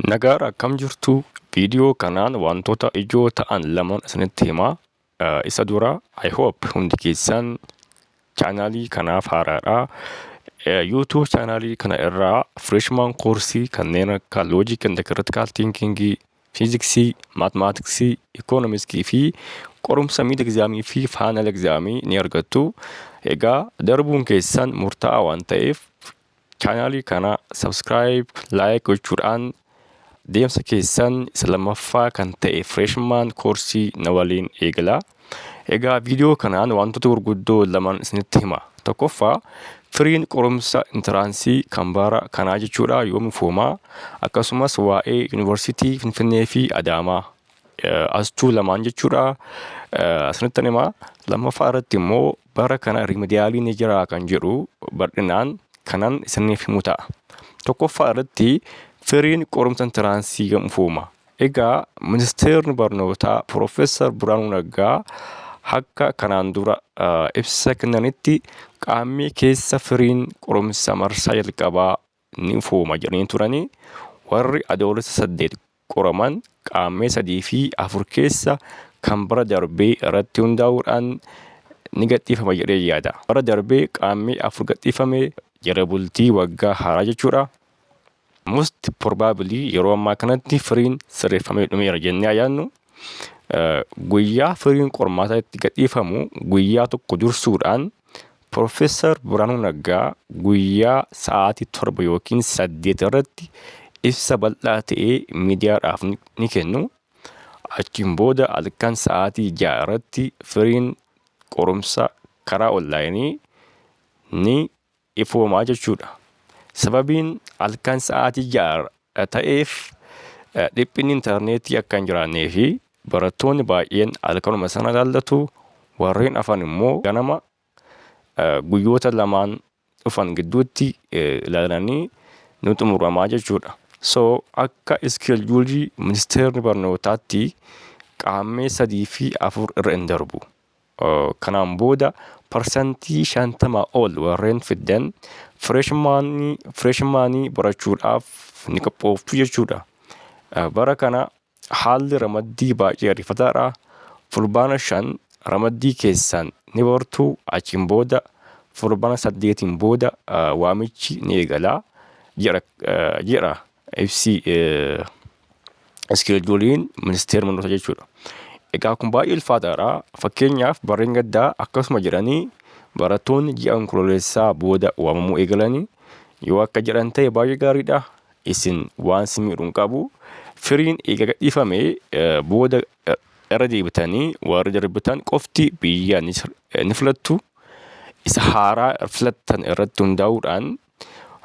Nagaara akkam jirtu viidiyoo kanaan wantoota ijoo ta'an lama isinitti himaa. Isa dura I hope hundi keessan chaanaalii kanaaf haaraadha. YouTube chaanaalii kana irraa freshman koorsii kanneen akka logic and critical thinking, physics, mathematics, economics fi qorumsa mid examii fi final examii ni argattu. Egaa darbuun keessan murtaa'aa waan ta'eef chaanaalii kana subscribe, like gochuudhaan deemsa keessan isa lammaffaa kan ta'e freshman koorsii na waliin eegala. Egaa viidiyoo kanaan wantoota gurguddoo lamaan isinitti hima. Tokkoffaa firiin qorumsa intiraansii kan bara kanaa jechuudha yoom fuumaa, akkasumas waa'ee yuunivarsiitii Finfinnee fi Adaamaa astuu lamaan jechuudha isinitti hima. Lammaffaa irratti immoo bara kana rimediyaaliin ni jira kan jedhu bal'inaan kanan isiniif himu ta'a. Tokkoffaa irratti firiin qorumsa intiraansii yoom fuuma. Egaa ministeerri barnootaa Profeesar Biraanuu Naggaa akka kanaan dura ibsa kennanitti qaamni keessa firiin qorumsa marsaa jalqabaa ni fuuma jedhanii turanii, warri adoolessa 8 qoraman qaamni 3 fi 4 keessa kan bara darbee irratti hundaa'uudhaan ni gadhiifama jedhee yaada. Bara darbee qaamni 4 gadhiifame jara bultii waggaa haaraa jechuudha. Most probably yeroo ammaa kanatti firiin sirreeffamee dhumeera jennee yaadnu. Guyyaa firiin qormaataa itti gadhiifamu guyyaa tokko dursuudhaan Profeesar Biraanuu Naggaa guyyaa sa'aatii 7 yookiin 8 irratti ibsa bal'aa ta'ee miidiyaadhaaf ni kennu. Achiin booda halkan sa'aatii 6 irratti firiin qorumsa karaa onlaayinii ni ifoomaa jechuudha. Sababiin halkan sa'aatii 6 ta'eef dhiphinni intarneetii akka hin jiraannee fi barattoonni baay'een halkanuma sana ilaallatu, warreen afan immoo ganama guyyoota lamaan dhufan gidduutti ilaalanii ni xumuramaa jechuudha. So akka iskeejuulii ministeerri barnootaatti qaamni 3 fi 4 irra hin darbu. Kanaan booda parsantii 50 ol warreen fiddan freshmaanii barachuudhaaf ni qophooftu jechuudha. Bara kana haalli ramaddii baay'ee ariifataadha. Fulbaana 5 ramaddii keessan ni bartu. Achiin booda fulbaana 8 booda waamichi ni eegala jedha ibsi iskeejuuliin ministeera barnootaa jechuudha. Egaa kun baay'ee ulfaataadha. Fakkeenyaaf barreen gaddaa akkasuma jedhanii barattoonni ji'a onkololeessaa booda waamamuu eegalanii yoo akka jedhan ta'e baay'ee gaariidha. Isin waan si miidhuun qabu. Firiin eega gadhiifamee booda irra deebitanii warri darbitan qofti biyya ni filattu. Isa haaraa filattan irratti hundaa'uudhaan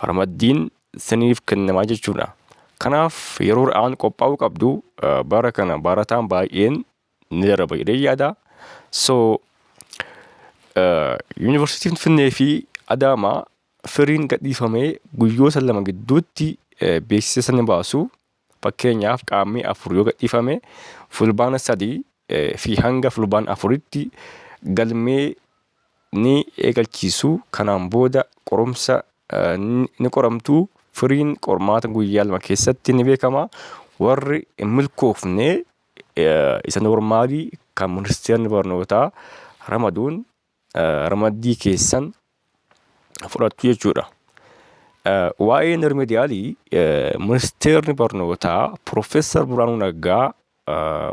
ramaddiin siniif kennamaa jechuudha. Kanaaf yeroo ra'aan qophaa'uu qabdu. Bara kana barataan baay'een ni darba jedhee yaada. So yuunivarsiitii Finfinnee fi Adaamaa firiin gadhiifamee guyyoota 2 gidduutti beeksisa ni baasu. Fakkeenyaaf qaamni 4 yoo gadhiifame fulbaana 3 fi hanga fulbaana 4tti galmee ni eegalchiisu. Kanaan booda qorumsa ni qoramtu. Firiin qormaata guyyaa 2 keessatti ni beekama. Warri hin milkoofne isa normaalii kan ministeerri barnootaa ramaduun ramaddii keessan fudhattu jechuudha. Waa'een rimediyaalii ministeerri barnootaa Profeesar Biraanuu Naggaa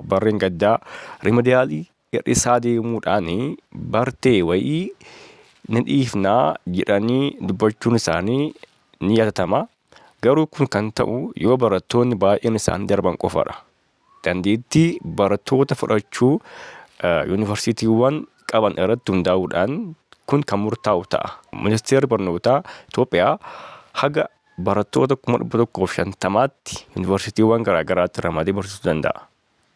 barreen gaddaa rimediyaalii hir'isaa deemuudhaan bartee wayii ni dhiifnaa jedhanii dubbachuun isaanii ni yaadatama. Garuu kun kan ta'u yoo barattoonni baay'een isaanii darban qofaadha. Dandeettii barattoota fudhachuu yuunivarsiitiiwwan qaban irratti hundaa'uudhaan kun kan murtaa'u ta'a. Ministeerri barnootaa Itoophiyaa haga barattoota 150tti yuunivarsiitiiwwan garaagaraatti ramadee barsiisuu danda'a.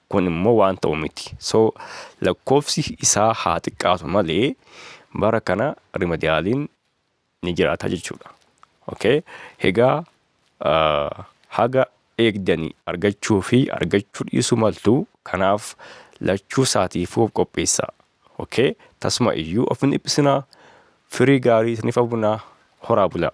Kun immoo waan ta'u miti. So lakkoofsi isaa haa xiqqaatu malee bara kana rimediyaaliin ni jiraata jechuudha. Okay? Egaa haga eegdanii argachuu fi argachuu dhiisuu maltu. Kanaaf lachuu isaatiifuu qopheessaa. Okay? Tasuma iyyuu of hin dhiphisinaa. Firii gaarii isiniif hawwinaa. Horaa bulaa.